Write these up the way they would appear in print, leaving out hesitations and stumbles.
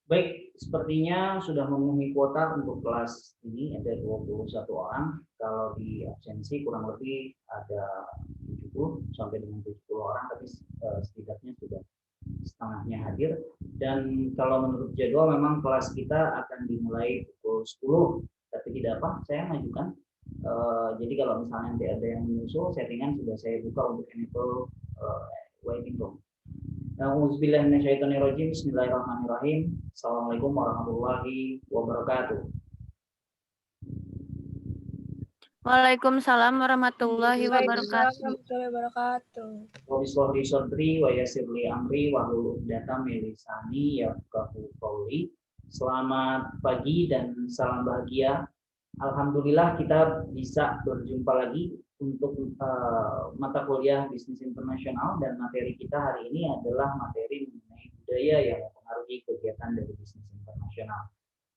Baik, sepertinya sudah memenuhi kuota untuk kelas ini ada 21 orang. Kalau di absensi kurang lebih ada 70 sampai dengan 70 orang, tapi setidaknya sudah setengahnya hadir. Dan kalau menurut jadwal memang kelas kita akan dimulai pukul 10, tapi tidak apa, saya mengajukan. Jadi kalau misalnya nanti ada yang menyusul, settingan sudah saya buka untuk enable waiting room. Auzubillahiminasyaitonirrajim. Bismillahirrahmanirrahim. Assalamualaikum warahmatullahi wabarakatuh. Waalaikumsalam warahmatullahi Waalaikumsalam wabarakatuh. warahmatullahi wabarakatuh. Wabislohli sodri wa yasirli amri wa data milisani yafqahu qawli. Selamat pagi dan salam bahagia. Alhamdulillah kita bisa berjumpa lagi untuk mata kuliah bisnis internasional, dan materi kita hari ini adalah materi mengenai budaya yang mempengaruhi kegiatan dari bisnis internasional.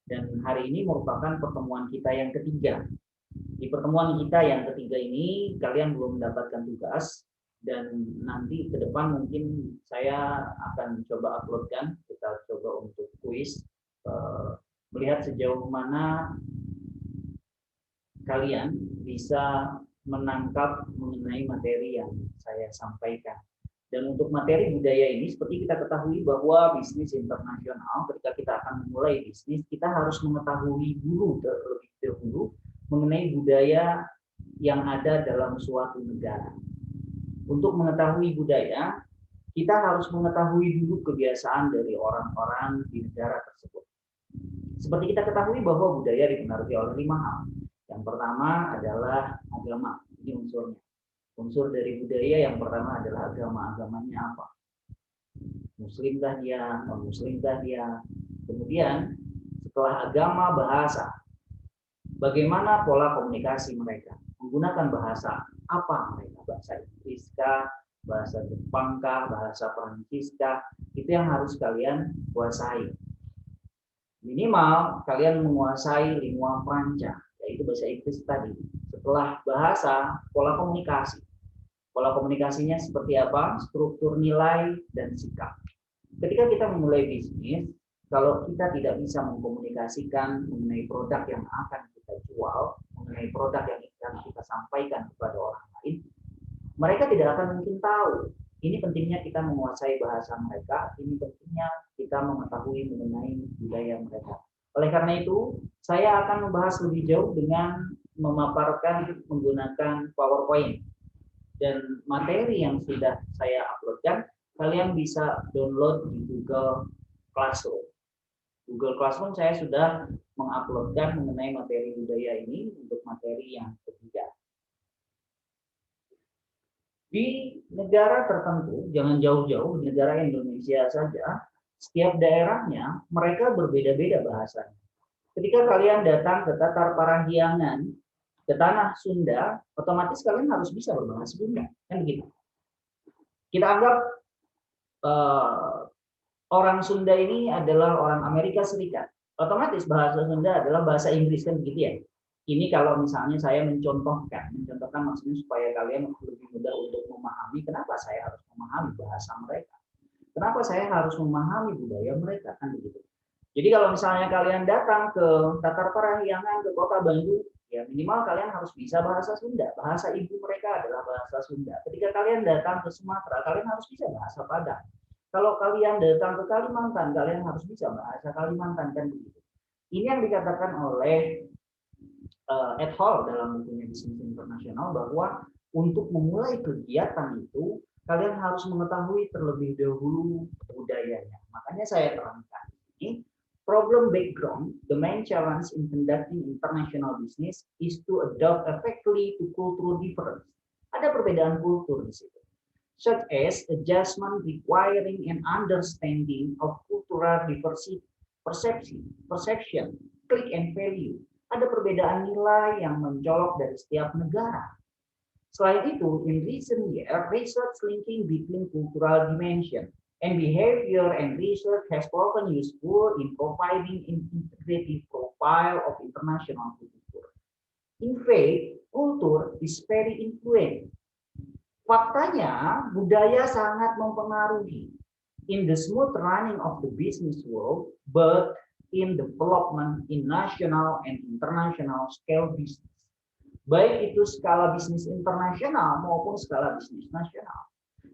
Dan hari ini merupakan pertemuan kita yang ketiga. Di pertemuan kita yang ketiga ini kalian belum mendapatkan tugas, dan nanti ke depan mungkin saya akan coba uploadkan, kita coba untuk kuis, melihat sejauh mana kalian bisa menangkap mengenai materi yang saya sampaikan. Dan untuk materi budaya ini, seperti kita ketahui bahwa bisnis internasional, ketika kita akan memulai bisnis, kita harus mengetahui dulu terlebih dahulu mengenai budaya yang ada dalam suatu negara. Untuk mengetahui budaya, kita harus mengetahui dulu kebiasaan dari orang-orang di negara tersebut. Seperti kita ketahui bahwa budaya dipengaruhi oleh 5 hal. Yang pertama adalah agama, ini unsurnya. Unsur dari budaya yang pertama adalah agama. Agamanya apa? Muslimkah dia, non-muslimkah dia? Kemudian setelah agama, bahasa. Bagaimana pola komunikasi mereka? Menggunakan bahasa apa mereka? Bahasa Inggriskah, bahasa Jepangkah, bahasa Peranciskah? Itu yang harus kalian kuasai. Minimal kalian menguasai lingua franca, yaitu bahasa Inggris tadi. Setelah bahasa, pola komunikasi. Pola komunikasinya seperti apa? Struktur nilai dan sikap. Ketika kita memulai bisnis, kalau kita tidak bisa mengkomunikasikan mengenai produk yang akan kita jual, mengenai produk yang akan kita sampaikan kepada orang lain, mereka tidak akan mungkin tahu. Ini pentingnya kita menguasai bahasa mereka, ini pentingnya kita mengetahui mengenai budaya mereka. Oleh karena itu, saya akan membahas lebih jauh dengan memaparkan menggunakan PowerPoint. Dan materi yang sudah saya uploadkan, kalian bisa download di Google Classroom. Google Classroom saya sudah menguploadkan mengenai materi budaya ini untuk materi yang ketiga. Di negara tertentu, jangan jauh-jauh, di negara Indonesia saja, setiap daerahnya mereka berbeda-beda bahasanya. Ketika kalian datang ke Tatar Parahyangan, ke tanah Sunda, otomatis kalian harus bisa berbahasa Sunda, kan begitu. Kita anggap orang Sunda ini adalah orang Amerika Serikat, otomatis bahasa Sunda adalah bahasa Inggris, kan begitu ya. Ini kalau misalnya saya mencontohkan maksudnya supaya kalian lebih mudah untuk memahami kenapa saya harus memahami bahasa mereka, kenapa saya harus memahami budaya mereka, kan begitu. Jadi kalau misalnya kalian datang ke Tatar Parahyangan, ke Kota Bandung, ya minimal kalian harus bisa bahasa Sunda. Bahasa ibu mereka adalah bahasa Sunda. Ketika kalian datang ke Sumatera, kalian harus bisa bahasa Padang. Kalau kalian datang ke Kalimantan, kalian harus bisa bahasa Kalimantan, kan begitu. Ini yang dikatakan oleh Ed Hall dalam bukunya Bisnis Internasional, bahwa untuk memulai kegiatan itu kalian harus mengetahui terlebih dahulu budayanya. Makanya saya terangkan ini. Problem background, the main challenge in conducting international business is to adapt effectively to cultural difference. Ada perbedaan kultur di situ. Such as adjustment requiring an understanding of cultural diversity, perception, click and value. Ada perbedaan nilai yang mencolok dari setiap negara. Selain itu, in recent years, research linking between cultural dimension and behavior and research has proven useful in providing an integrated profile of international culture. In fact, culture is very influential. Faktanya, budaya sangat mempengaruhi. in the smooth running of the business world, but in development in national and international scale business. Baik itu skala bisnis internasional maupun skala bisnis nasional.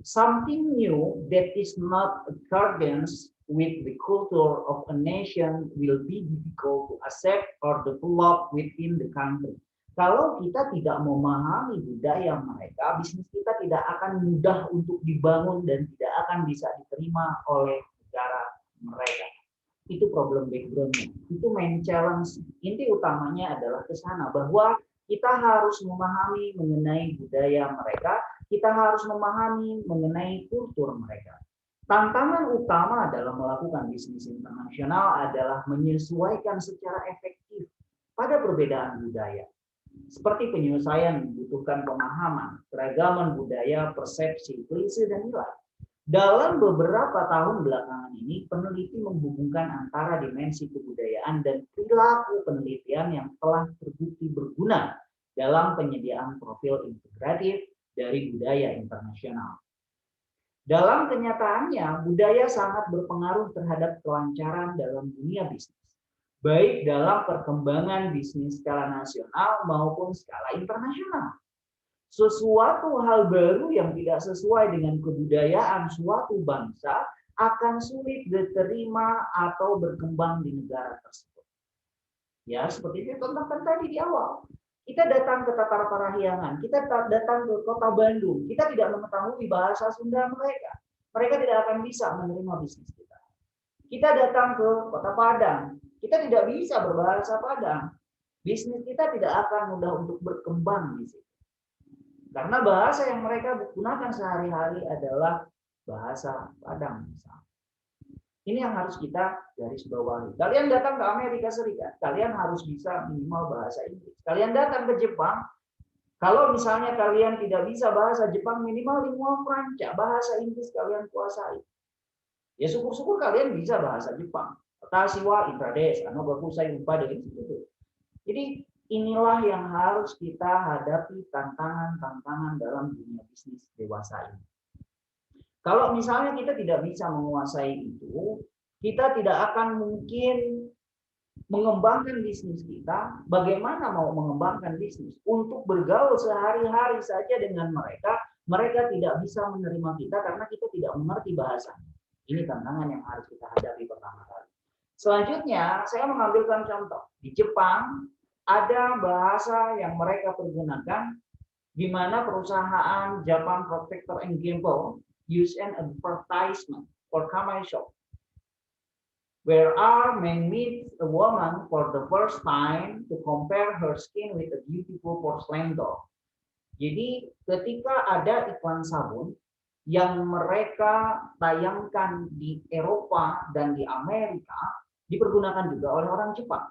Something new that is not accordance with the culture of a nation will be difficult to accept or develop within the country. Kalau kita tidak memahami budaya mereka, bisnis kita tidak akan mudah untuk dibangun dan tidak akan bisa diterima oleh negara mereka. Itu problem background-nya. Itu main challenge. Inti utamanya adalah ke sana, bahwa kita harus memahami mengenai budaya mereka, kita harus memahami mengenai kultur mereka. Tantangan utama dalam melakukan bisnis internasional adalah menyesuaikan secara efektif pada perbedaan budaya. Seperti penyelesaian membutuhkan pemahaman, keragaman budaya, persepsi, klise, dan nilai. Dalam beberapa tahun belakangan ini, peneliti menghubungkan antara dimensi kebudayaan dan perilaku penelitian yang telah terbukti berguna dalam penyediaan profil integratif dari budaya internasional. Dalam kenyataannya, budaya sangat berpengaruh terhadap kelancaran dalam dunia bisnis, baik dalam perkembangan bisnis skala nasional maupun skala internasional. Sesuatu hal baru yang tidak sesuai dengan kebudayaan suatu bangsa akan sulit diterima atau berkembang di negara tersebut. Ya, seperti itu contohkan tadi di awal. Kita datang ke Tatar Parahyangan, kita datang ke kota Bandung, kita tidak mengetahui bahasa Sunda mereka. Mereka tidak akan bisa menerima bisnis kita. Kita datang ke kota Padang, kita tidak bisa berbahasa Padang. Bisnis kita tidak akan mudah untuk berkembang di situ. Karena bahasa yang mereka gunakan sehari-hari adalah bahasa Padang. Ini yang harus kita garis bawahi. Kalian datang ke Amerika Serikat, kalian harus bisa minimal bahasa Inggris. Kalian datang ke Jepang, kalau misalnya kalian tidak bisa bahasa Jepang, minimal lingua franca, bahasa Inggris kalian kuasai. Ya syukur-syukur kalian bisa bahasa Jepang. Watashi wa intrades, ano bakusai umpa dengan itu. Jadi inilah yang harus kita hadapi, tantangan-tantangan dalam dunia bisnis dewasa ini. Kalau misalnya kita tidak bisa menguasai itu, kita tidak akan mungkin mengembangkan bisnis kita. Bagaimana mau mengembangkan bisnis? Untuk bergaul sehari-hari saja dengan mereka, mereka tidak bisa menerima kita karena kita tidak mengerti bahasanya. Ini tantangan yang harus kita hadapi pertama kali. Selanjutnya, saya mengambilkan contoh. Di Jepang, ada bahasa yang mereka pergunakan, di mana perusahaan Japan Protector and Gamble use an advertisement for commercial, where a man meets a woman for the first time to compare her skin with a beautiful porcelain doll. Jadi ketika ada iklan sabun yang mereka tayangkan di Eropa dan di Amerika, dipergunakan juga oleh orang Jepang,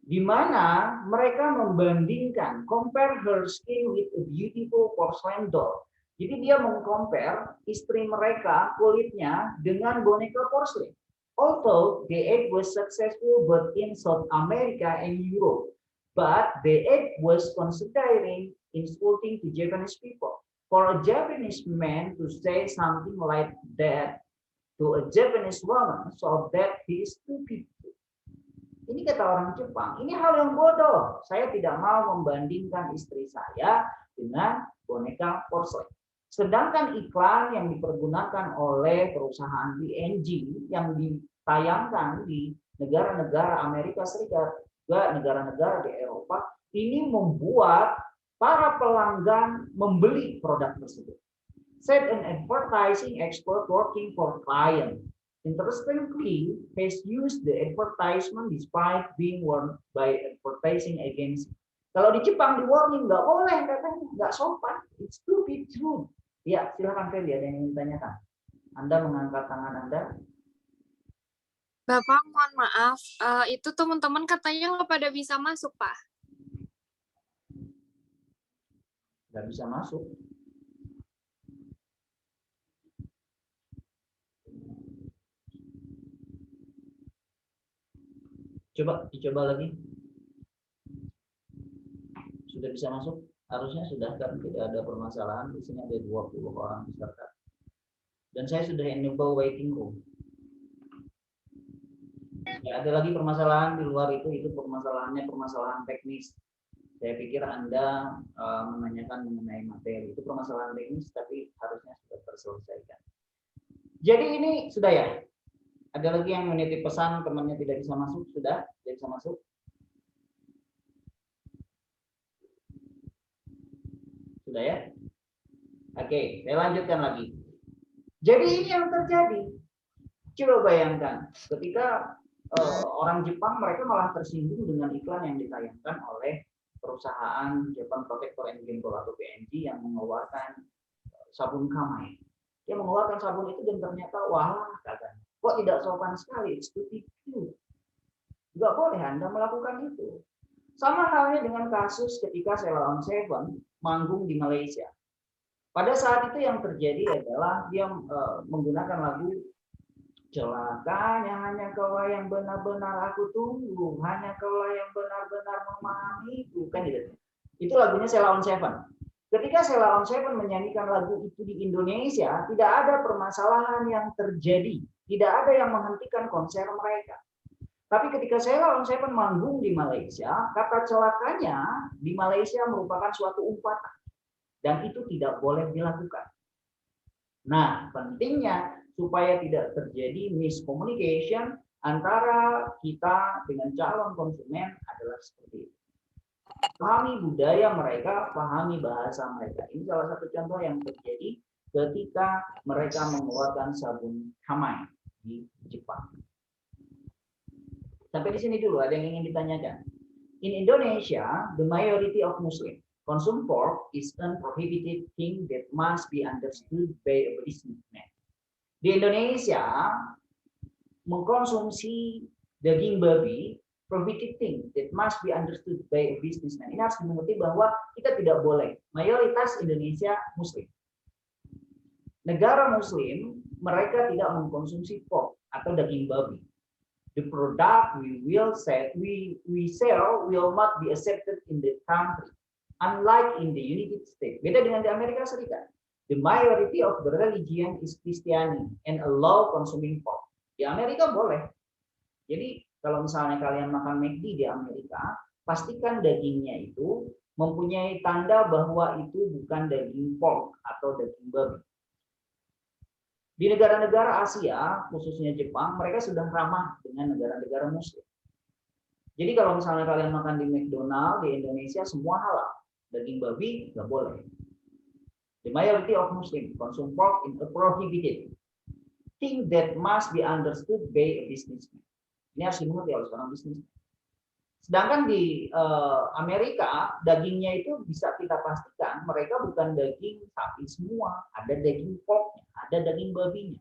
di mana mereka membandingkan, compare her skin with a beautiful porcelain doll. Jadi dia mengcompare istri mereka kulitnya dengan boneka porselen. Although the ad was successful but in South America and Europe, but the ad was considering insulting to Japanese people. For a Japanese man to say something like that to a Japanese woman, so that he is stupid. Ini kata orang Jepang, ini hal yang bodoh. Saya tidak mau membandingkan istri saya dengan boneka porselen. Sedangkan iklan yang dipergunakan oleh perusahaan PNG yang ditayangkan di negara-negara Amerika Serikat, juga negara-negara di Eropa, ini membuat para pelanggan membeli produk tersebut. Said an advertising expert working for client. Interestingly, has used the advertisement despite being warned by advertising agency. Kalau di Jepang di warning nggak boleh katanya, nggak sopan, it's stupid, rude. Ya, silakan Feli, ada yang ingin ditanyakan. Anda mengangkat tangan Anda. Bapak, mohon maaf, itu teman-teman katanya nggak pada bisa masuk, Pak. Nggak bisa masuk. Dicoba lagi. Sudah bisa masuk? Harusnya sudah, kan tidak ada permasalahan. Di sini ada 20 orang peserta. Dan saya sudah enable waiting room. Ya, ada lagi permasalahan di luar itu permasalahannya permasalahan teknis. Saya pikir Anda menanyakan mengenai materi. Itu permasalahan teknis, tapi harusnya sudah terselesaikan. Jadi ini sudah ya. Ada lagi yang menitip pesan temannya tidak bisa masuk, sudah tidak bisa masuk. Sudah ya? Oke, saya lanjutkan lagi. Jadi ini yang terjadi. Coba bayangkan, ketika orang Jepang mereka malah tersinggung dengan iklan yang ditayangkan oleh perusahaan Japan Protector and Gentle atau PNG yang mengeluarkan sabun Kamai. Dia mengeluarkan sabun itu dan ternyata wah katanya, kok tidak sopan sekali, it's too cute. Nggak boleh Anda melakukan itu. Sama halnya dengan kasus ketika Sheila on 7 manggung di Malaysia. Pada saat itu yang terjadi adalah dia menggunakan lagu celakanya hanya kaulah yang benar-benar aku tunggu, hanya kaulah yang benar-benar memahamiku, kan gitu. Itu lagunya Sheila on 7. Ketika Sheila on 7 menyanyikan lagu itu di Indonesia, tidak ada permasalahan yang terjadi, tidak ada yang menghentikan konser mereka. Tapi ketika Sheila on 7 manggung di Malaysia, kata celakanya di Malaysia merupakan suatu umpatan dan itu tidak boleh dilakukan. Nah, pentingnya supaya tidak terjadi miscommunication antara kita dengan calon konsumen adalah seperti itu. Pahami budaya mereka, pahami bahasa mereka. Ini salah satu contoh yang terjadi ketika mereka mengeluarkan sabun Kamai di Jepang. Sampai di sini dulu, ada yang ingin ditanyakan. In Indonesia, the majority of Muslim consume pork is a prohibited thing that must be understood by a businessman. Di Indonesia, mengkonsumsi daging babi prohibited thing that must be understood by a businessman. Ini harus dimengerti bahwa kita tidak boleh. Mayoritas Indonesia Muslim. Negara Muslim, mereka tidak mengkonsumsi pork atau daging babi. The product we sell will not be accepted in the country, unlike in the United States. Beda dengan di Amerika Serikat. The majority of the religion is Christianity and allow consuming pork. Di Amerika boleh. Jadi kalau misalnya kalian makan McD di Amerika, pastikan dagingnya itu mempunyai tanda bahwa itu bukan daging pork atau daging babi. Di negara-negara Asia, khususnya Jepang, mereka sudah ramah dengan negara-negara Muslim. Jadi kalau misalnya kalian makan di McDonald di Indonesia, semua halal. Daging babi nggak boleh. The majority of Muslim consume pork in a prohibited thing that must be understood by a businessman. Ini harus dimengerti oleh seorang bisnis. Sedangkan di Amerika, dagingnya itu bisa kita pastikan mereka bukan daging sapi semua, ada daging porknya, ada daging babinya.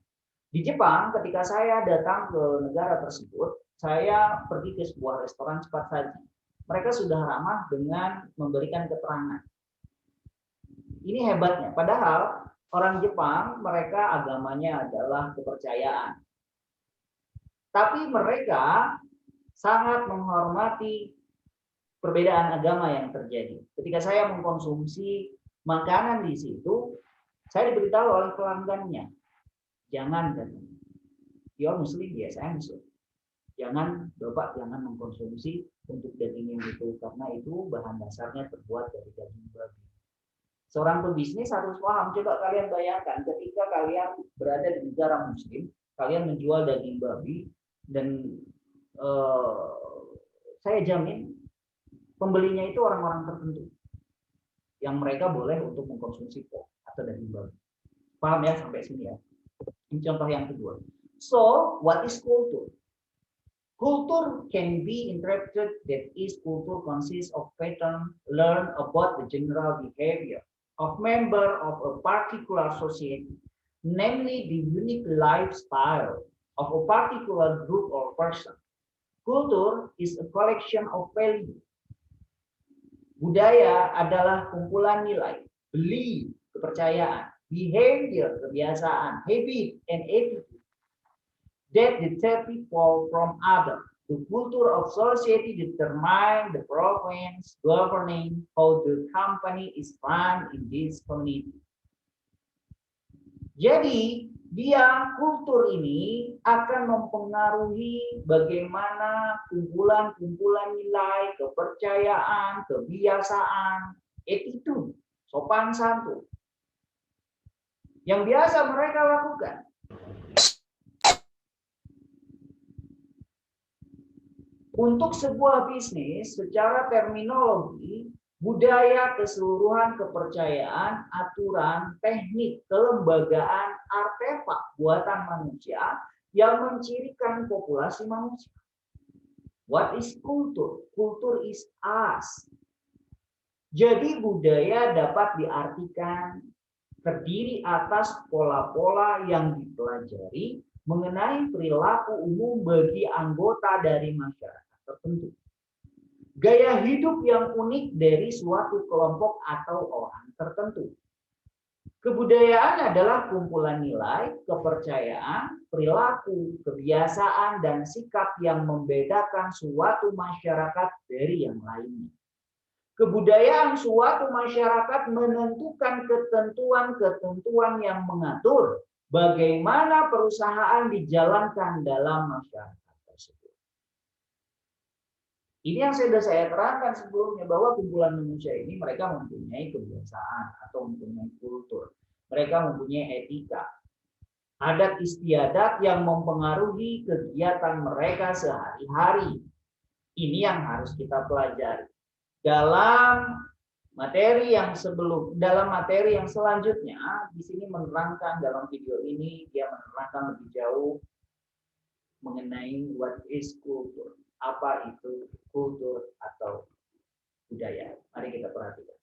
Di Jepang, ketika saya datang ke negara tersebut, saya pergi ke sebuah restoran cepat saji. Mereka sudah ramah dengan memberikan keterangan. Ini hebatnya. Padahal orang Jepang, mereka agamanya adalah kepercayaan. Tapi mereka sangat menghormati perbedaan agama yang terjadi. Ketika saya mengkonsumsi makanan di situ, saya diberitahu oleh pelanggannya, jangan katanya. Dia Muslim, ya saya Muslim. Jangan, Bapak jangan mengkonsumsi untuk daging itu karena itu bahan dasarnya terbuat dari daging babi. Seorang pebisnis harus paham. Coba kalian bayangkan ketika kalian berada di negara Muslim, kalian menjual daging babi dan saya jamin pembelinya itu orang-orang tertentu yang mereka boleh untuk mengkonsumsi pork atau daging babi. Paham ya sampai sini ya? Ini contoh yang kedua. So, what is culture? Culture can be interpreted that is culture consists of pattern learned about the general behavior of member of a particular society, namely the unique lifestyle of a particular group or person. Culture is a collection of value. Budaya adalah kumpulan nilai, belief, kepercayaan, behavior, kebiasaan, habit, and attitude that deter people from others. The culture of society determines the province governing how the company is run in this community. Jadi, Kultur ini akan mempengaruhi bagaimana kumpulan-kumpulan nilai, kepercayaan, kebiasaan, attitude, sopan santun yang biasa mereka lakukan. Untuk sebuah bisnis, secara terminologi, budaya, keseluruhan kepercayaan, aturan, teknik, kelembagaan, artefak buatan manusia yang mencirikan populasi manusia. What is culture? Culture is us. Jadi budaya dapat diartikan terdiri atas pola-pola yang dipelajari mengenai perilaku umum bagi anggota dari masyarakat tertentu. Gaya hidup yang unik dari suatu kelompok atau orang tertentu. Kebudayaan adalah kumpulan nilai, kepercayaan, perilaku, kebiasaan, dan sikap yang membedakan suatu masyarakat dari yang lainnya. Kebudayaan suatu masyarakat menentukan ketentuan-ketentuan yang mengatur bagaimana perusahaan dijalankan dalam masyarakat tersebut. Ini yang sudah saya terangkan sebelumnya, bahwa kumpulan manusia ini mereka mempunyai kebiasaan atau mempunyai kultur. Mereka mempunyai etika, adat istiadat yang mempengaruhi kegiatan mereka sehari-hari. Ini yang harus kita pelajari. Dalam materi yang selanjutnya, di sini menerangkan, dalam video ini dia menerangkan lebih jauh mengenai what is culture. Apa itu kultur atau budaya? Mari kita perhatikan.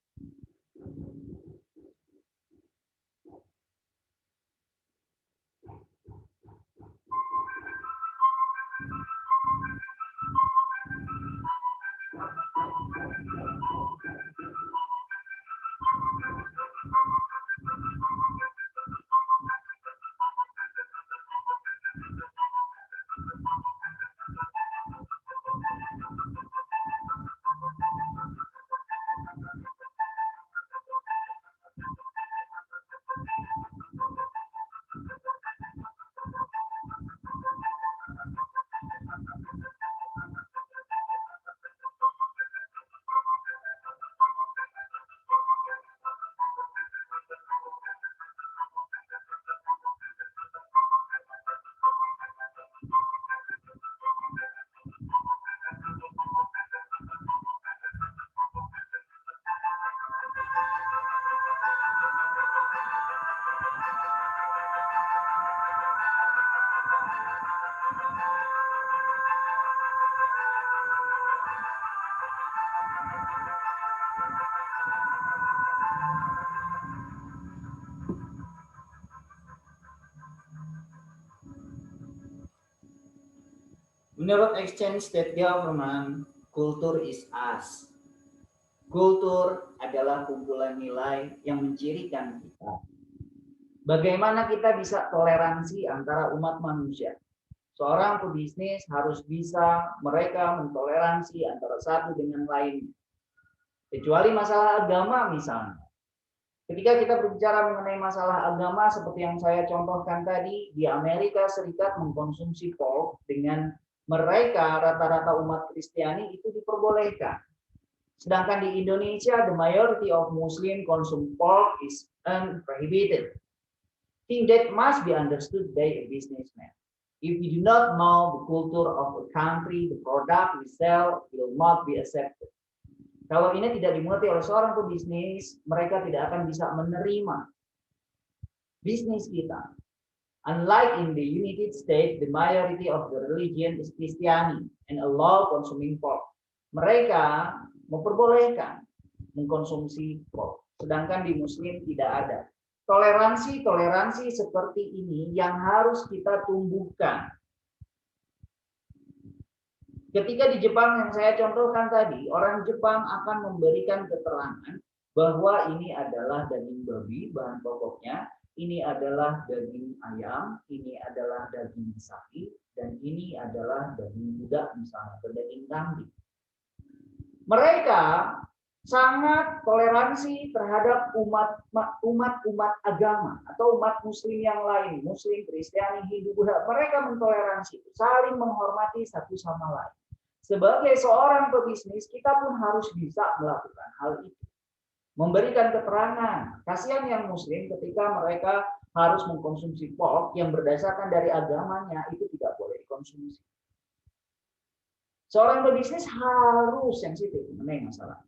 Menurut Exchange State Government, culture is us. Kultur adalah kumpulan nilai yang mencirikan kita. Bagaimana kita bisa toleransi antara umat manusia? Seorang pebisnis harus bisa mereka mentoleransi antara satu dengan lain. Kecuali masalah agama misalnya. Ketika kita berbicara mengenai masalah agama, seperti yang saya contohkan tadi, di Amerika Serikat mengkonsumsi pork dengan mereka rata-rata umat Kristiani itu diperbolehkan. Sedangkan di Indonesia, the majority of Muslim consume pork is unprohibited. Thing that must be understood by a businessman. If we do not know the culture of a country, the product we sell will not be accepted. Kalau ini tidak dimengerti oleh seorang pebisnis, mereka tidak akan bisa menerima bisnis kita. Unlike in the United States, the majority of the religion is Christianity and allow consuming pork. Mereka memperbolehkan mengkonsumsi pork, sedangkan di Muslim tidak ada. Toleransi seperti ini yang harus kita tumbuhkan. Ketika di Jepang yang saya contohkan tadi, orang Jepang akan memberikan keterangan bahwa ini adalah daging babi, bahan pokoknya, ini adalah daging ayam, ini adalah daging sapi, dan ini adalah daging budak misalnya, atau daging kambing. Mereka sangat toleransi terhadap umat agama atau umat Muslim yang lain, Muslim, Kristiani, Hindu, Buddha. Mereka mentoleransi, saling menghormati satu sama lain. Sebagai seorang pebisnis, kita pun harus bisa melakukan hal itu. Memberikan keterangan. Kasihan yang Muslim ketika mereka harus mengkonsumsi pork yang berdasarkan dari agamanya, itu tidak boleh dikonsumsi. Seorang pebisnis harus sensitif mengenai masalah.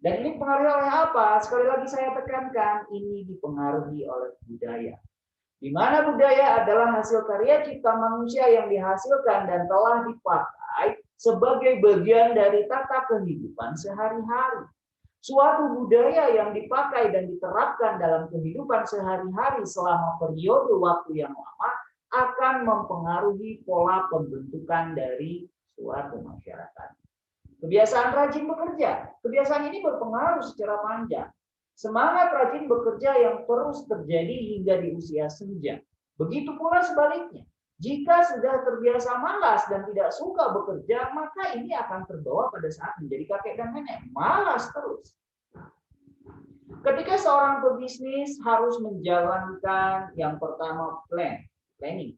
Dan ini dipengaruhi oleh apa? Sekali lagi saya tekankan, ini dipengaruhi oleh budaya. Di mana budaya adalah hasil karya cipta manusia yang dihasilkan dan telah dipakai sebagai bagian dari tata kehidupan sehari-hari. Suatu budaya yang dipakai dan diterapkan dalam kehidupan sehari-hari selama periode waktu yang lama akan mempengaruhi pola pembentukan dari suatu masyarakat. Kebiasaan rajin bekerja. Kebiasaan ini berpengaruh secara panjang. Semangat rajin bekerja yang terus terjadi hingga di usia senja. Begitu pula sebaliknya. Jika sudah terbiasa malas dan tidak suka bekerja, maka ini akan terbawa pada saat menjadi kakek dan nenek. Malas terus. Ketika seorang pebisnis harus menjalankan yang pertama planning.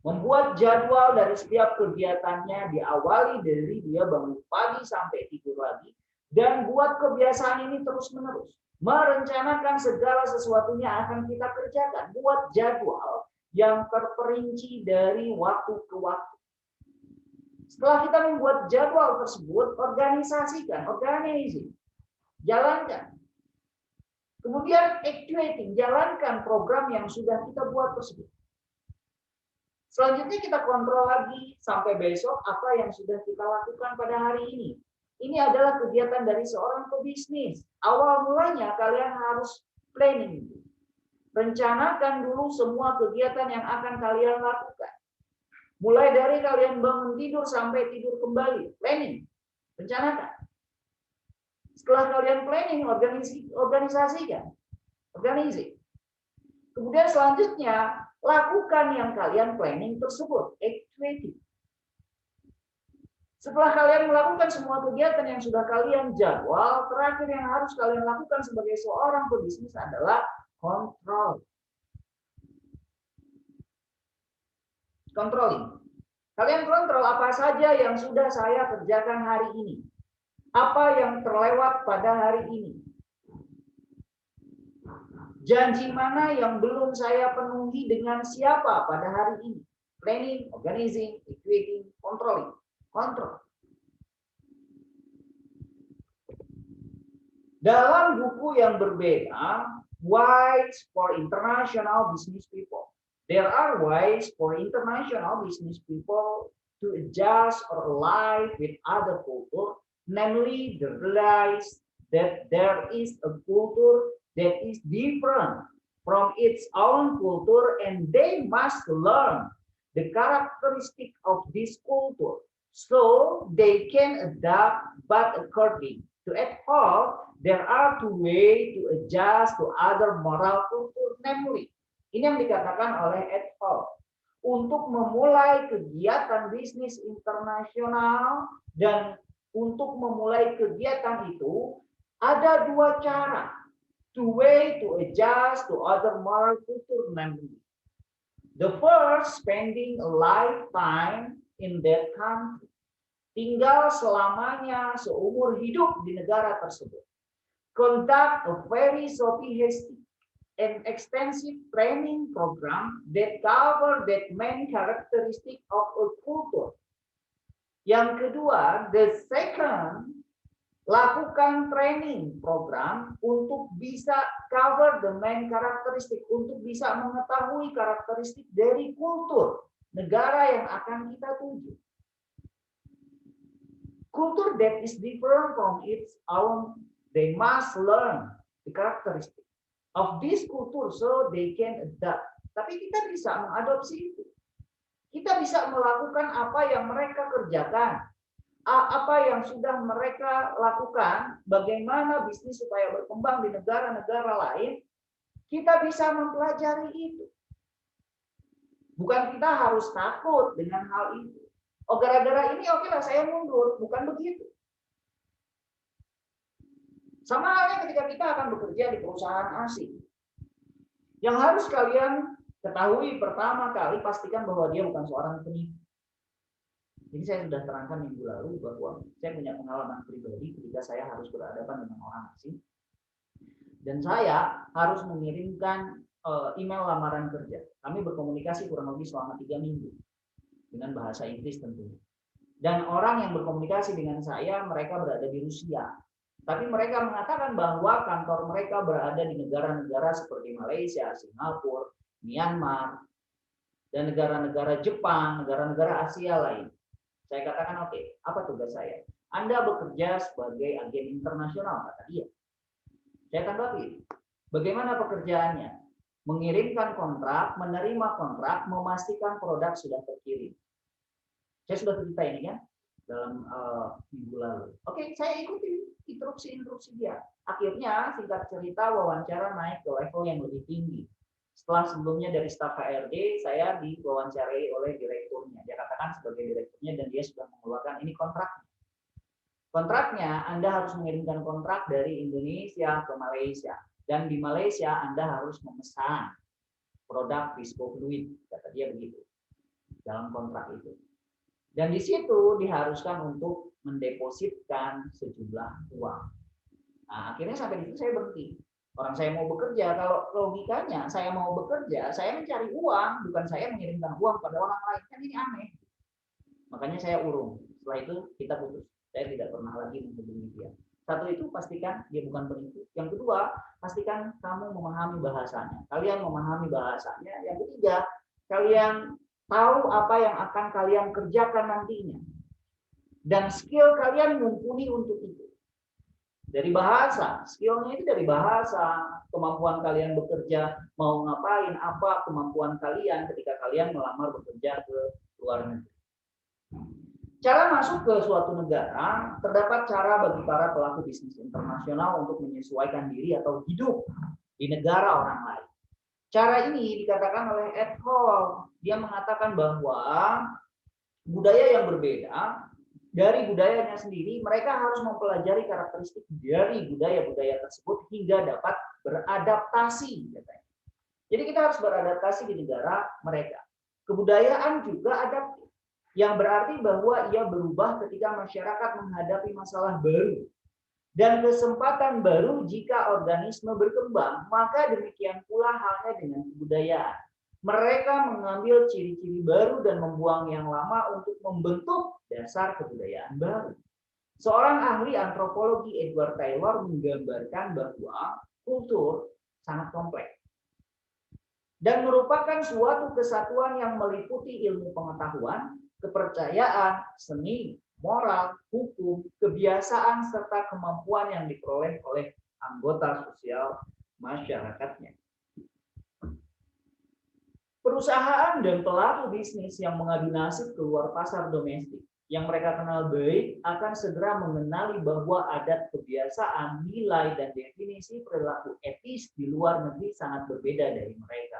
Membuat jadwal dari setiap kegiatannya diawali dari dia bangun pagi sampai tidur lagi. Dan buat kebiasaan ini terus-menerus. Merencanakan segala sesuatunya akan kita kerjakan. Buat jadwal yang terperinci dari waktu ke waktu. Setelah kita membuat jadwal tersebut, organisasikan, organizing. Jalankan. Kemudian actuating, jalankan program yang sudah kita buat tersebut. Selanjutnya kita kontrol lagi sampai besok apa yang sudah kita lakukan pada hari ini. Ini adalah kegiatan dari seorang pebisnis. Awal mulanya kalian harus planning. Rencanakan dulu semua kegiatan yang akan kalian lakukan. Mulai dari kalian bangun tidur sampai tidur kembali. Planning. Rencanakan. Setelah kalian planning, organisasikan. Organizing. Kemudian selanjutnya, lakukan yang kalian planning tersebut. Actuating. Setelah kalian melakukan semua kegiatan yang sudah kalian jadwal, terakhir yang harus kalian lakukan sebagai seorang pebisnis adalah kontrol. Controlling. Kalian kontrol apa saja yang sudah saya kerjakan hari ini. Apa yang terlewat pada hari ini. Janji mana yang belum saya penuhi dengan siapa pada hari ini. Planning, organizing, equating, controlling. Kontrol. Dalam buku yang berbeda, Ways for International Business People. There are ways for international business people to adjust or align with other culture, namely they realize that there is a culture that is different from its own culture and they must learn the characteristic of this culture so they can adapt, but according to et al, there are two ways to adjust to other moral culture, namely. Ini yang dikatakan oleh et al. Untuk memulai kegiatan bisnis internasional dan untuk memulai kegiatan itu ada dua cara. Two ways to adjust to other moral culture, namely. The first, spending a lifetime in that country. Tinggal selamanya seumur hidup di negara tersebut. Conduct a very sophisticated and extensive training program that cover that main characteristic of a culture. Yang kedua, the second, lakukan training program untuk bisa cover the main characteristic, untuk bisa mengetahui karakteristik dari kultur negara yang akan kita tuju. Culture that is different from its own, they must learn the characteristic of this culture so they can adapt. Tapi kita bisa mengadopsi itu. Kita bisa melakukan apa yang mereka kerjakan, apa yang sudah mereka lakukan, bagaimana bisnis supaya berkembang di negara-negara lain. Kita bisa mempelajari itu. Bukan kita harus takut dengan hal itu. Oh, gara-gara ini oke lah saya mundur, bukan begitu. Sama halnya ketika kita akan bekerja di perusahaan asing. Yang harus kalian ketahui pertama kali, pastikan bahwa dia bukan seorang penipu. Ini saya sudah terangkan minggu lalu bahwa saya punya pengalaman pribadi ketika saya harus berhadapan dengan orang asing. Dan saya harus mengirimkan email lamaran kerja. Kami berkomunikasi kurang lebih selama 3 minggu. Dengan bahasa Inggris tentunya. Dan orang yang berkomunikasi dengan saya, mereka berada di Rusia. Tapi mereka mengatakan bahwa kantor mereka berada di negara-negara seperti Malaysia, Singapura, Myanmar, dan negara-negara Jepang, negara-negara Asia lain. Saya katakan, oke, apa tugas saya? Anda bekerja sebagai agen internasional, kata dia. Saya tanggapi, bagaimana pekerjaannya? Mengirimkan kontrak, menerima kontrak, memastikan produk sudah terkirim. Saya sudah cerita ini kan dalam minggu lalu. Oke, saya ikuti instruksi dia. Akhirnya singkat cerita wawancara naik ke level yang lebih tinggi. Setelah sebelumnya dari staf HRD, saya diwawancarai oleh direkturnya. Dia katakan sebagai direkturnya dan dia sudah mengeluarkan ini kontraknya. Kontraknya Anda harus mengirimkan kontrak dari Indonesia ke Malaysia. Dan di Malaysia Anda harus memesan produk bespoke fluid, kata dia begitu, dalam kontrak itu. Dan di situ diharuskan untuk mendepositkan sejumlah uang. Nah, akhirnya sampai di situ saya berhenti. Orang saya mau bekerja, kalau logikanya saya mau bekerja, saya mencari uang, bukan saya mengirimkan uang pada orang lain. Kan ini aneh. Makanya saya urung. Setelah itu kita putus. Saya tidak pernah lagi menghubungi dia. Satu itu pastikan dia bukan penipu. Yang kedua, pastikan kamu memahami bahasanya. Kalian memahami bahasanya. Yang ketiga, kalian tahu apa yang akan kalian kerjakan nantinya. Dan skill kalian mumpuni untuk itu. Dari bahasa, skillnya itu dari bahasa. Kemampuan kalian bekerja, mau ngapain, apa kemampuan kalian ketika kalian melamar bekerja ke luar negeri. Cara masuk ke suatu negara, terdapat cara bagi para pelaku bisnis internasional untuk menyesuaikan diri atau hidup di negara orang lain. Cara ini dikatakan oleh Ed Hall. Dia mengatakan bahwa budaya yang berbeda, dari budayanya sendiri, mereka harus mempelajari karakteristik dari budaya-budaya tersebut hingga dapat beradaptasi. Jadi kita harus beradaptasi di negara mereka. Kebudayaan juga adaptif, yang berarti bahwa ia berubah ketika masyarakat menghadapi masalah baru dan kesempatan baru. Jika organisme berkembang, maka demikian pula halnya dengan kebudayaan. Mereka mengambil ciri-ciri baru dan membuang yang lama untuk membentuk dasar kebudayaan baru. Seorang ahli antropologi, Edward Taylor, menggambarkan bahwa kultur sangat kompleks dan merupakan suatu kesatuan yang meliputi ilmu pengetahuan, kepercayaan, seni, moral, hukum, kebiasaan, serta kemampuan yang diperoleh oleh anggota sosial masyarakatnya. Perusahaan dan pelaku bisnis yang mengadu nasib keluar pasar domestik, yang mereka kenal baik, akan segera mengenali bahwa adat, kebiasaan, nilai, dan definisi perilaku etis di luar negeri sangat berbeda dari mereka.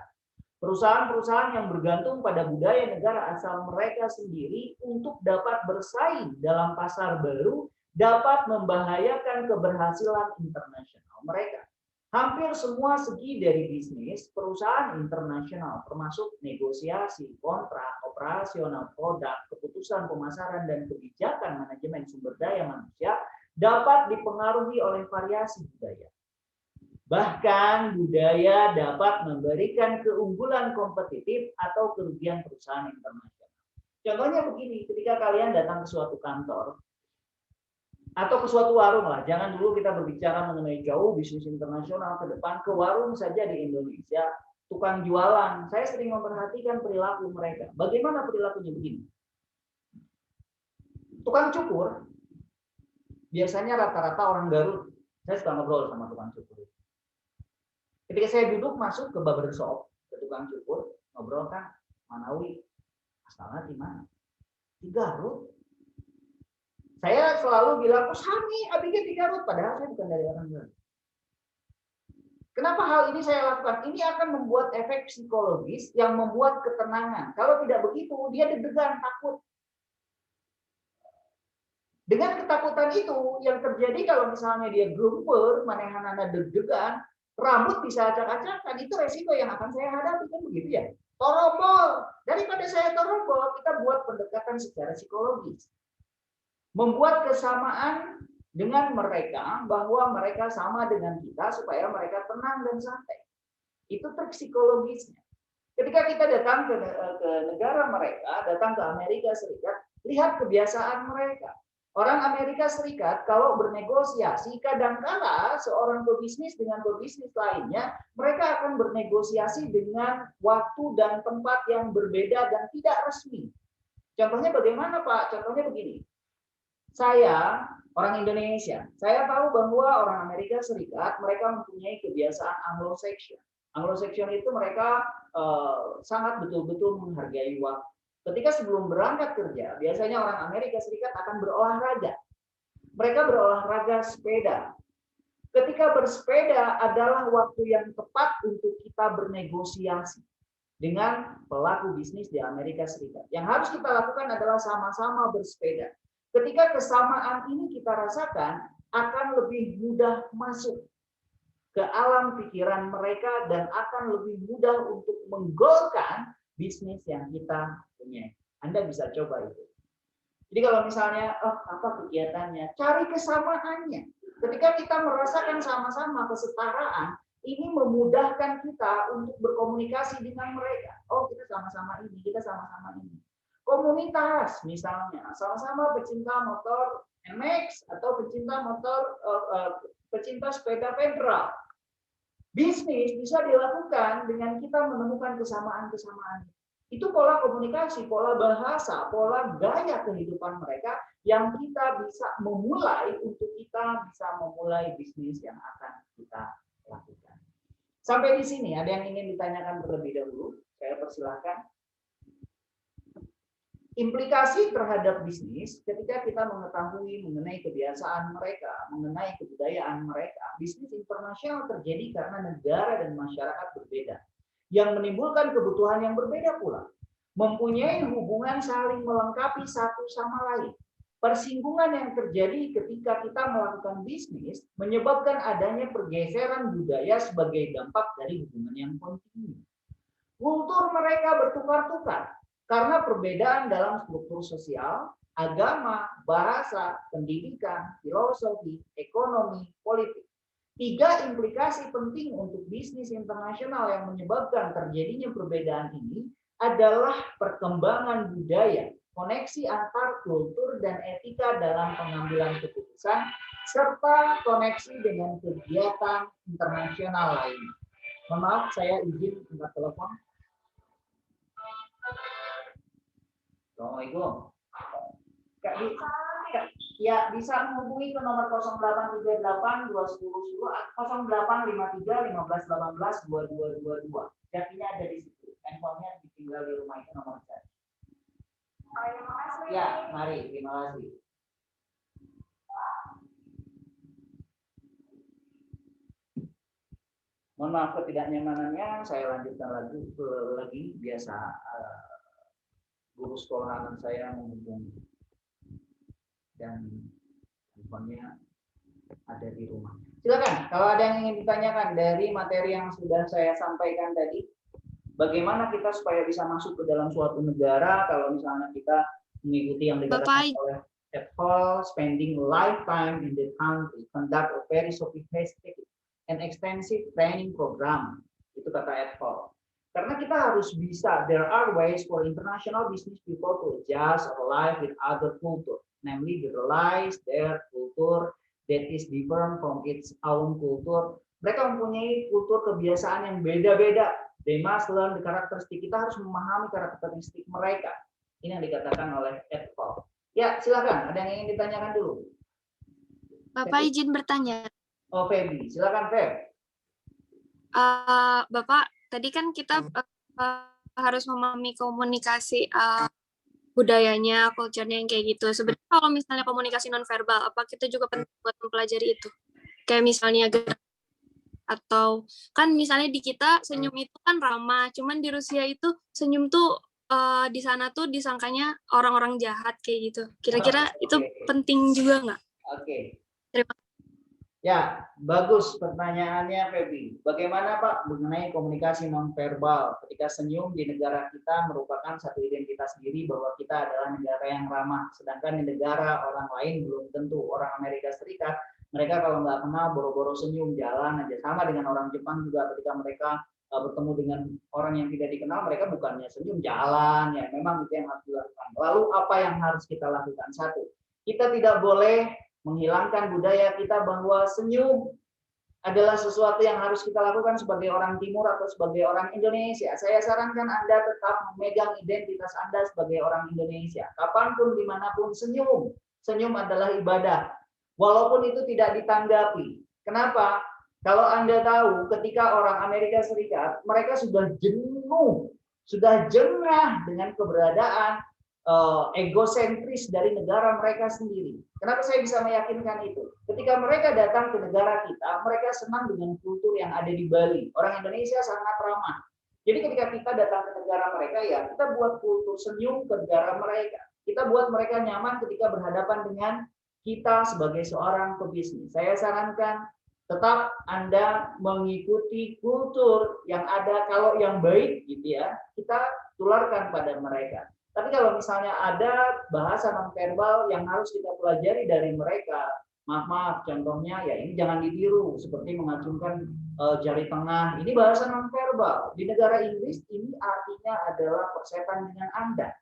Perusahaan-perusahaan yang bergantung pada budaya negara asal mereka sendiri untuk dapat bersaing dalam pasar baru dapat membahayakan keberhasilan internasional mereka. Hampir semua segi dari bisnis perusahaan internasional, termasuk negosiasi, kontrak, operasional produk, keputusan pemasaran, dan kebijakan manajemen sumber daya manusia, dapat dipengaruhi oleh variasi budaya. Bahkan budaya dapat memberikan keunggulan kompetitif atau kerugian perusahaan internasional. Contohnya begini, ketika kalian datang ke suatu kantor atau ke suatu warung lah, jangan dulu kita berbicara mengenai jauh bisnis internasional ke depan, ke warung saja di Indonesia, tukang jualan, saya sering memperhatikan perilaku mereka. Bagaimana perilakunya begini? Tukang cukur, biasanya rata-rata orang Garut, saya suka ngobrol sama tukang cukur. Ketika saya duduk masuk ke barbershop, ke tukang cukur, ngobrol kan, Manawi, asalnya di mana? Di Garut. Saya selalu bilang, oh Sami, abiknya di Garut, padahal saya bukan dari orang Garut. Kenapa hal ini saya lakukan? Ini akan membuat efek psikologis yang membuat ketenangan. Kalau tidak begitu, dia deg-degan, takut. Dengan ketakutan itu yang terjadi kalau misalnya dia glumper, manehanana deg-degan, rambut bisa acak-acakan, itu resiko yang akan saya hadapi, kan begitu ya. Torombol, daripada saya torombol, kita buat pendekatan secara psikologis. Membuat kesamaan dengan mereka bahwa mereka sama dengan kita supaya mereka tenang dan santai. Itu trik psikologisnya. Ketika kita datang ke negara mereka, datang ke Amerika Serikat, lihat kebiasaan mereka. Orang Amerika Serikat kalau bernegosiasi, kadangkala seorang pebisnis dengan pebisnis lainnya, mereka akan bernegosiasi dengan waktu dan tempat yang berbeda dan tidak resmi. Contohnya bagaimana, Pak? Contohnya begini. Saya orang Indonesia, saya tahu bahwa orang Amerika Serikat mereka mempunyai kebiasaan Anglo-Saxon. Anglo-Saxon itu mereka sangat betul-betul menghargai waktu. Ketika sebelum berangkat kerja, biasanya orang Amerika Serikat akan berolahraga. Mereka berolahraga sepeda. Ketika bersepeda adalah waktu yang tepat untuk kita bernegosiasi dengan pelaku bisnis di Amerika Serikat. Yang harus kita lakukan adalah sama-sama bersepeda. Ketika kesamaan ini kita rasakan, akan lebih mudah masuk ke alam pikiran mereka dan akan lebih mudah untuk menggolkan bisnis yang kita punya. Anda bisa coba itu. Jadi kalau misalnya, apa kegiatannya? Cari kesamaannya. Ketika kita merasakan sama-sama kesetaraan, ini memudahkan kita untuk berkomunikasi dengan mereka. Oh, kita sama-sama ini, kita sama-sama ini. Komunitas misalnya, sama-sama pecinta motor MX atau pecinta motor, pecinta sepeda federal. Bisnis bisa dilakukan dengan kita menemukan kesamaan-kesamaan. Itu pola komunikasi, pola bahasa, pola gaya kehidupan mereka yang kita bisa memulai untuk kita bisa memulai bisnis yang akan kita lakukan. Sampai di sini ada yang ingin ditanyakan terlebih dahulu? Saya persilahkan. Implikasi terhadap bisnis ketika kita mengetahui mengenai kebiasaan mereka, mengenai kebudayaan mereka. Bisnis internasional terjadi karena negara dan masyarakat berbeda, yang menimbulkan kebutuhan yang berbeda pula. Mempunyai hubungan saling melengkapi satu sama lain. Persinggungan yang terjadi ketika kita melakukan bisnis menyebabkan adanya pergeseran budaya sebagai dampak dari hubungan yang kontinu. Kultur mereka bertukar-tukar karena perbedaan dalam struktur sosial, agama, bahasa, pendidikan, filosofi, ekonomi, politik. 3 implikasi penting untuk bisnis internasional yang menyebabkan terjadinya perbedaan ini adalah perkembangan budaya, koneksi antar kultur dan etika dalam pengambilan keputusan, serta koneksi dengan kegiatan internasional lainnya. Mohon maaf, saya izin angkat telepon. Assalamualaikum. Ya, bisa menghubungi ke nomor 0838 210 0853 1518 2222. Jadinya ada di situ. Handphonenya ditinggal di rumah itu nomor saya. Terima kasih. Ya, mari. Terima kasih. Mohon maaf ketidaknyamanannya, saya lanjutkan lagi biasa. Guru sekolah anak saya menghubungi dan handphonenya ada di rumah. Silakan, kalau ada yang ingin ditanyakan dari materi yang sudah saya sampaikan tadi, bagaimana kita supaya bisa masuk ke dalam suatu negara kalau misalnya kita mengikuti yang dikatakan oleh Ed Hall, spending lifetime in the country, conduct a very sophisticated and extensive training program. Itu kata Ed Hall. Karena kita harus bisa, there are ways for international business people to adjust or live with other culture, namely they realize their culture that is different from its own culture. Mereka mempunyai kultur kebiasaan yang beda-beda. They must learn the characteristic. Kita harus memahami karakteristik mereka. Ini yang dikatakan oleh Ed Hall. Ya, silakan. Ada yang ingin ditanyakan dulu? Bapak izin bertanya. Oh, Feby. Silakan, Feb. Bapak, tadi kan kita harus memahami komunikasi budayanya, culture-nya yang kayak gitu. Sebenarnya kalau misalnya komunikasi nonverbal, apa kita juga penting buat mempelajari itu? Kayak misalnya atau kan misalnya di kita senyum itu kan ramah, cuman di Rusia itu senyum tuh di sana tuh disangkanya orang-orang jahat kayak gitu. Kira-kira itu Oke. penting juga nggak? Oke. Terima Ya, bagus pertanyaannya, Feby. Bagaimana Pak mengenai komunikasi nonverbal ketika senyum di negara kita merupakan satu identitas diri bahwa kita adalah negara yang ramah, sedangkan di negara orang lain belum tentu. Orang Amerika Serikat, mereka kalau nggak kenal boro-boro senyum jalan aja. Sama dengan orang Jepang juga ketika mereka bertemu dengan orang yang tidak dikenal, mereka bukannya senyum jalan ya. Memang itu yang harus dilakukan. Lalu apa yang harus kita lakukan? Satu, kita tidak boleh menghilangkan budaya kita bahwa senyum adalah sesuatu yang harus kita lakukan sebagai orang Timur atau sebagai orang Indonesia. Saya sarankan Anda tetap memegang identitas Anda sebagai orang Indonesia. Kapanpun, dimanapun, senyum. Senyum adalah ibadah. Walaupun itu tidak ditanggapi. Kenapa? Kalau Anda tahu, ketika orang Amerika Serikat, mereka sudah jenuh, sudah jengah dengan keberadaan egosentris dari negara mereka sendiri. Kenapa saya bisa meyakinkan itu? Ketika mereka datang ke negara kita, mereka senang dengan kultur yang ada di Bali. Orang Indonesia sangat ramah. Jadi ketika kita datang ke negara mereka, ya kita buat kultur senyum ke negara mereka. Kita buat mereka nyaman ketika berhadapan dengan kita sebagai seorang pebisnis. Saya sarankan tetap Anda mengikuti kultur yang ada. Kalau yang baik gitu ya, kita tularkan pada mereka. Tapi kalau misalnya ada bahasa nonverbal yang harus kita pelajari dari mereka, maaf, contohnya ya ini jangan ditiru, seperti mengacungkan jari tengah. Ini bahasa nonverbal. Di negara Inggris ini artinya adalah persetan dengan Anda.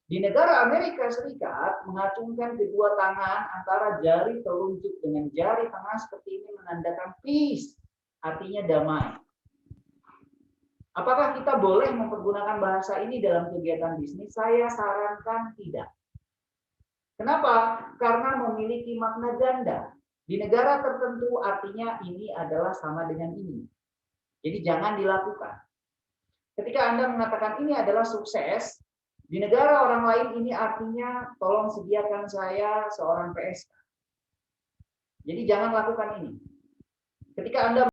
Di negara Amerika Serikat, mengacungkan kedua tangan antara jari telunjuk dengan jari tengah seperti ini menandakan peace, artinya damai. Apakah kita boleh mempergunakan bahasa ini dalam kegiatan bisnis? Saya sarankan tidak. Kenapa? Karena memiliki makna ganda. Di negara tertentu artinya ini adalah sama dengan ini. Jadi jangan dilakukan. Ketika Anda mengatakan ini adalah sukses, di negara orang lain ini artinya tolong sediakan saya seorang PSK. Jadi jangan lakukan ini. Ketika Anda